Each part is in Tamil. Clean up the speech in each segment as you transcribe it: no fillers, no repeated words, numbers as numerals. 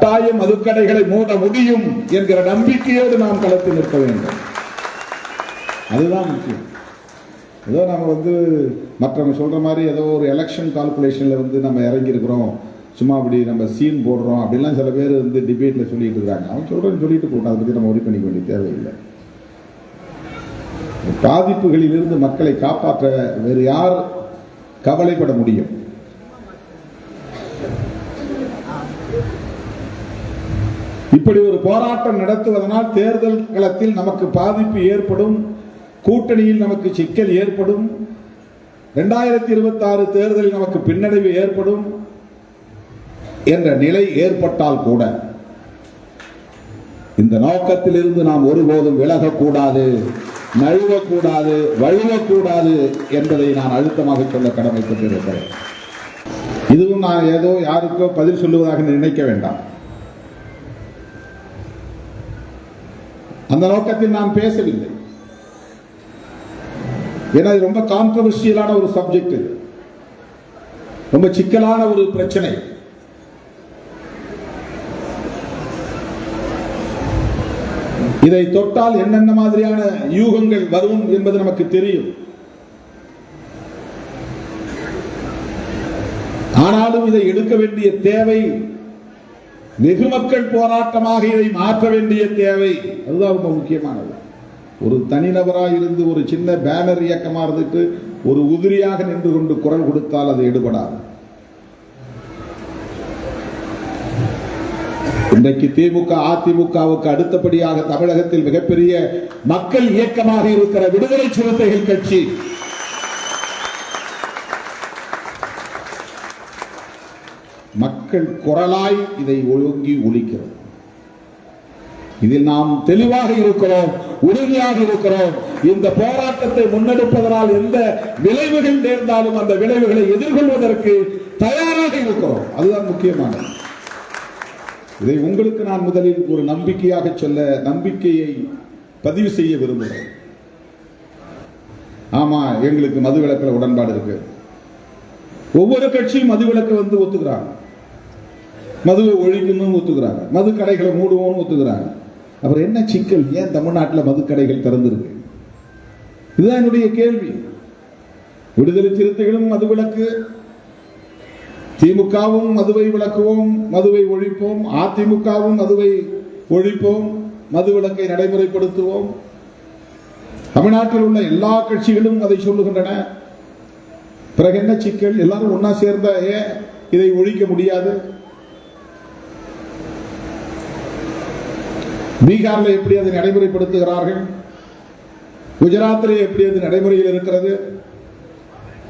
கட்டாயம் மதுக்கடைகளை மூட முடியும் என்கிற நம்பிக்கையோடு நாம் களத்தில் நிற்க வேண்டும். அதுதான் முக்கியம். ஏதோ நம்ம மற்றவங்க சொல்ற மாதிரி ஏதோ ஒரு எலெக்ஷன் கால்குலேஷன்ல நம்ம இறங்கி இருக்கிறோம், சும்மா அப்படி நம்ம சீன் போடுறோம் அப்படிலாம் சில பேர் டிபேட்ல சொல்லிட்டு இருக்காங்க. அவங்க சொல்றேன்னு சொல்லிட்டு போட்டோம், அதை பத்தி நம்ம ஒரி பண்ணிக்க வேண்டிய தேவையில்லை. பாதிப்புகளிலிருந்து மக்களை காப்பாற்ற வேறு யார் கவலைப்பட முடியும்? இப்படி ஒரு போராட்டம் நடத்துவதனால் தேர்தல் களத்தில் நமக்கு பாதிப்பு ஏற்படும், கூட்டணியில் நமக்கு சிக்கல் ஏற்படும், 2026 தேர்தலில் நமக்கு பின்னடைவு ஏற்படும் என்ற நிலை ஏற்பட்டால் கூட இந்த நோக்கத்திலிருந்து நாம் ஒருபோதும் விலகக்கூடாது, நழுவக்கூடாது, வழுவக்கூடாது என்பதை நான் அழுத்தமாக சொல்ல கடமைப்பட்டிருக்கிறேன். இதுவும் நான் ஏதோ யாருக்கோ பதில் சொல்லுவதாக நினைக்க வேண்டாம். அந்த நோக்கத்தில் நான் பேசவில்லை. ஏன்னா ரொம்ப கான்ட்ரோவர்சியலான ஒரு சப்ஜெக்ட், ரொம்ப சிக்கலான ஒரு பிரச்சனை. இதை தொட்டால் என்னென்ன மாதிரியான யூகங்கள் வரும் என்பது நமக்கு தெரியும். ஆனாலும் இதை எடுக்க வேண்டிய தேவை, வெகு மக்கள் போராட்டமாக இதை மாற்ற வேண்டிய தேவை, அதுதான் ரொம்ப முக்கியமானது. ஒரு தனிநபராக இருந்து ஒரு சின்ன பேனர் இயக்கமாக இருந்துட்டு ஒரு உதிரியாக நின்று கொண்டு குரல் கொடுத்தால் அது எடுபடாது. இன்றைக்கு திமுக அதிமுகவுக்கு அடுத்தபடியாக தமிழகத்தில் மிகப்பெரிய மக்கள் இயக்கமாக இருக்கிற விடுதலை சிறுத்தைகள் கட்சி மக்கள் குரலாய் இதை ஒழுங்கி ஒலிக்கிறது. இதில் நாம் தெளிவாக இருக்கிறோம், உறுதியாக இருக்கிறோம். இந்த போராட்டத்தை முன்னெடுப்பதனால் எந்த விளைவுகள் நேர்ந்தாலும் அந்த விளைவுகளை எதிர்கொள்வதற்கு தயாராக இருக்கிறோம். அதுதான் முக்கியமானது. இதை உங்களுக்கு நான் முதலில் ஒரு நம்பிக்கையாக சொல்ல, நம்பிக்கையை பதிவு செய்ய விரும்புகிறேன். ஆமா, எங்களுக்கு மதுவிலக்கில் உடன்பாடு இருக்கு. ஒவ்வொரு கட்சியும் மதுவிலக்கு ஒத்துக்கிறாங்க, மதுவை ஒழிக்கணும்னு ஒத்துக்கிறாங்க, மது கடைகளை மூடுவோம்னு ஒத்துக்கிறாங்க. அப்புறம் என்ன சிக்கல்? ஏன் தமிழ்நாட்டில் மது கடைகள் திறந்திருக்கு? இதுதான் என்னுடைய கேள்வி. விடுதலை சிறுத்தைகளும் மதுவிலக்கு, திமுகவும் மதுவை விலக்குவோம், மதுவை ஒழிப்போம், அதிமுகவும் மதுவை ஒழிப்போம், மதுவிலக்கை நடைமுறைப்படுத்துவோம். தமிழ்நாட்டில் உள்ள எல்லா கட்சிகளும் அதை சொல்லுகின்றன. பிறகு என்ன சிக்கல்? எல்லாரும் ஒன்னா சேர்ந்த ஏன் இதை ஒழிக்க முடியாது? பீகாரில் எப்படி அதை நடைமுறைப்படுத்துகிறார்கள்? குஜராத்தில் எப்படி அது நடைமுறையில் இருக்கிறது?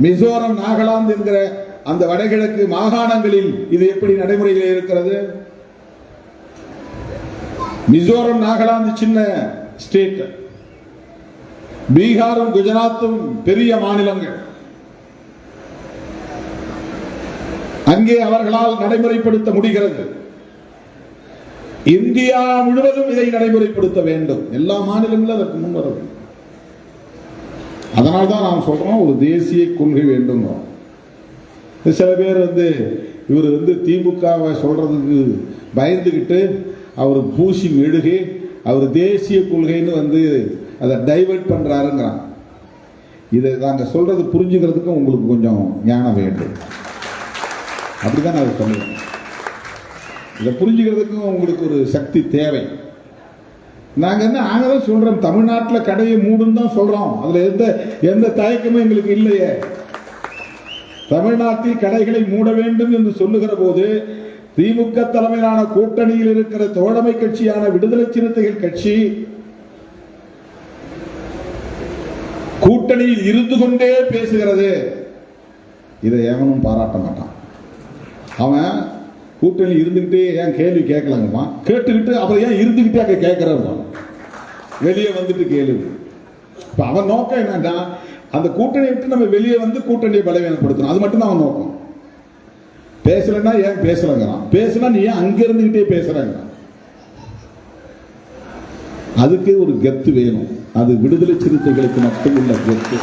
மிசோரம், நாகாலாந்து என்கிற அந்த வடகிழக்கு மாகாணங்களில் இது எப்படி நடைமுறையில் இருக்கிறது? மிசோரம், நாகாலாந்து சின்ன ஸ்டேட், பீகாரும் குஜராத்தும் பெரிய மாநிலங்கள். அங்கே அவர்களால் நடைமுறைப்படுத்த முடிகிறது. இந்தியா முழுவதும் இதை நடைமுறைப்படுத்த வேண்டும். எல்லா மாநிலங்களும் அதற்கு முன்வர வேண்டும். அதனால்தான் நாம் சொல்றோம், ஒரு தேசிய கொள்கை வேண்டும். சில பேர் இவர் திமுகவை சொல்றதுக்கு பயந்துகிட்டு அவர் பூசி மெழுகி அவர் தேசிய கொள்கைன்னு அதை டைவர்ட் பண்றாருங்கிறான். இதை நாங்க சொல்றது புரிஞ்சுக்கிறதுக்கும் உங்களுக்கு கொஞ்சம் ஞானம் வேண்டும். அப்படிதான் நான் சொல்லுவேன். இதை புரிஞ்சுக்கிறதுக்கும் உங்களுக்கு ஒரு சக்தி தேவை. நாங்க தான் சொல்றோம், தமிழ்நாட்டில் கடையை மூடுன்னு தான் சொல்றோம். அதுல எந்த தயக்கமும் எங்களுக்கு இல்லையே. தமிழ்நாட்டில் கடைகளை மூட வேண்டும் என்று சொல்லுகிற போது திமுக தலைமையிலான கூட்டணியில் இருக்கிற தோழமை கட்சியான விடுதலை சிறுத்தைகள் கட்சி கூட்டணியில் இருந்து கொண்டே பேசுகிறது. இதை எவனும் பாராட்ட மாட்டான். அவன் கூட்டணி இருந்துகிட்டே ஏன் கேள்வி கேட்கலாங்கம்மா, கேட்டுக்கிட்டு அப்புறம் ஏன் இருந்துகிட்டே அங்க கேட்கிறான், வெளியே வந்துட்டு கேளு. இப்ப அவன் நோக்கம் என்னன்னா, அந்த கூட்டணியை விட்டு நம்ம வெளியே கூட்டணியை பலவீனப்படுத்தணும். அது மட்டும் தான் அவன் நோக்கம். பேசலன்னா ஏன் பேசலங்கிறான், பேசினா நீ ஏன் அங்க இருந்துகிட்டே பேசுறாங்க. அதுக்கு ஒரு கெத்து வேணும். அது விடுதலை சிறுத்தைகளுக்கு மட்டும் உள்ள கெத்து.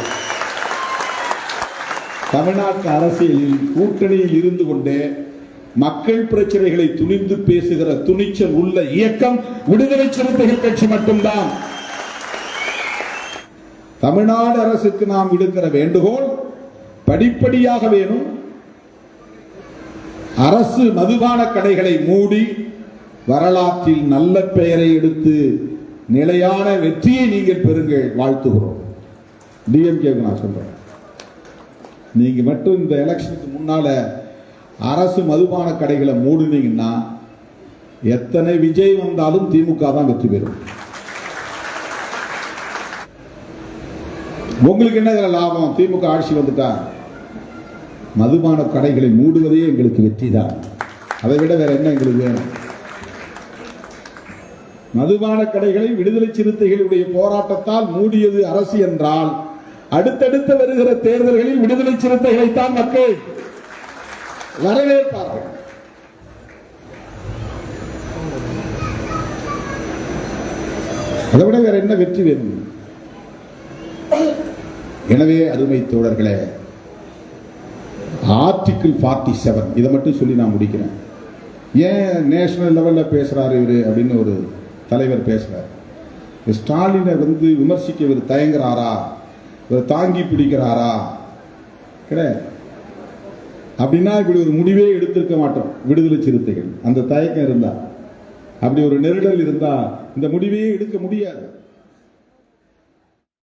தமிழ்நாட்டு அரசியலில் கூட்டணியில் இருந்து கொண்டே மக்கள் பிரச்சனைகளை துணிந்து பேசுகிற துணிச்சல் உள்ள இயக்கம் விடுதலை சிறுத்தைகள் கட்சி மட்டும்தான். தமிழ்நாடு அரசுக்கு நாம் விடுக்கிற வேண்டுகோள் படிப்படியாக வேணும். அரசு மதுபான கடைகளை மூடி வரலாற்றில் நல்ல பெயரை எடுத்து நிலையான வெற்றியை நீங்கள் பெறுங்கள், வாழ்த்துகிறோம். டிஎம்கேக்கு நான் சொல்றேன், நீங்க மட்டும் இந்த எலெக்ஷனுக்கு முன்னால அரசு மதுபான கடைகளை மூடுனீங்கன்னா எத்தனை விஜய் வந்தாலும் திமுக தான் வெற்றி பெறும். உங்களுக்கு என்ன லாபம்? திமுக ஆட்சி வந்துட்டா மதுபான கடைகளை மூடுவதே எங்களுக்கு வெற்றி தான். அதை விட வேற என்ன எங்களுக்கு வேணும்? மதுபான கடைகளை விடுதலை சிறுத்தைகளுடைய போராட்டத்தால் மூடியது அரசு என்றால் அடுத்தடுத்து வருகிற தேர்தல்களில் விடுதலை சிறுத்தைகளைத்தான் மக்கள் வரவேற்பார்கள். அதை விட வேற என்ன வெற்றி வேணும்? எனவே அருமை தோழர்களே, ஆர்டிகிள் 47 இதை மட்டும் சொல்லி நான் முடிக்கிறேன். ஏன் நேஷனல் லெவல்ல பேசுறாரு இவரு அப்படின்னு ஒரு தலைவர் பேசுறாரு. ஸ்டாலினை விமர்சிக்க இவர் தயங்குறாரா, இவர் தாங்கி பிடிக்கிறாரா? கிடையாது. அப்படின்னா இப்படி ஒரு முடிவே எடுத்திருக்க மாட்டோம் விடுதலை சிறுத்தைகள். அந்த தயக்கம் இருந்தா, அப்படி ஒரு நெருடல் இருந்தா இந்த முடிவையே எடுக்க முடியாது.